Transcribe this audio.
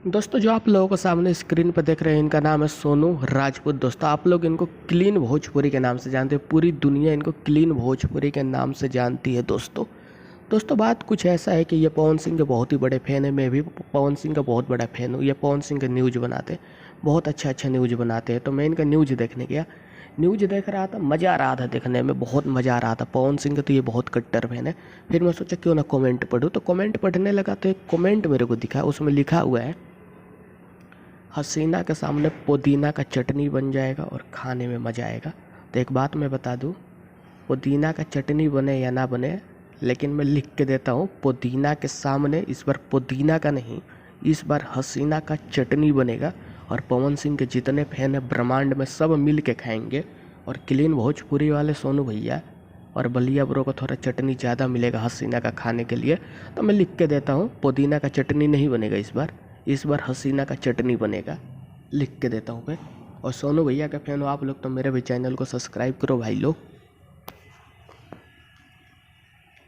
दोस्तों जो आप लोगों को सामने स्क्रीन पर देख रहे हैं इनका नाम है सोनू राजपूत। दोस्तों आप लोग इनको क्लीन भोजपुरी के नाम से जानते हैं, पूरी दुनिया इनको क्लीन भोजपुरी के नाम से जानती है। दोस्तों बात कुछ ऐसा है कि ये पवन सिंह के बहुत ही बड़े फ़ैन है। मैं भी पवन सिंह का बहुत बड़ा फ़ैन हूँ। ये पवन सिंह के न्यूज़ बनाते हैं, बहुत अच्छा न्यूज़ बनाते हैं। तो मैं इनका न्यूज़ देखने गया, न्यूज़ देख रहा था, मज़ा आ रहा था देखने में, बहुत मज़ा आ रहा था। पवन सिंह का तो ये बहुत कट्टर फ़ैन है। फिर मैं सोचा क्यों ना कमेंट पढ़ूँ, तो कमेंट पढ़ने लगा तो एक कमेंट मेरे को दिखा, उसमें लिखा हुआ है हसीना के सामने पुदीना का चटनी बन जाएगा और खाने में मज़ा आएगा। तो एक बात मैं बता दूं, पुदीना का चटनी बने या ना बने, लेकिन मैं लिख के देता हूँ पुदीना के सामने इस बार पुदीना का नहीं, इस बार हसीना का चटनी बनेगा। और पवन सिंह के जितने फैन हैं ब्रह्मांड में सब मिल के खाएंगे। और क्लीन भोजपुरी वाले सोनू भैया और बलिया ब्रो को थोड़ा चटनी ज़्यादा मिलेगा हसीना का खाने के लिए। तो मैं लिख के देता हूँ पुदीना का चटनी नहीं बनेगा इस बार हसीना का चटनी बनेगा, लिख के देता हूँ मैं। और सोनू भैया का फ़ैन हो आप लोग तो मेरे भी चैनल को सब्सक्राइब करो भाई लोग।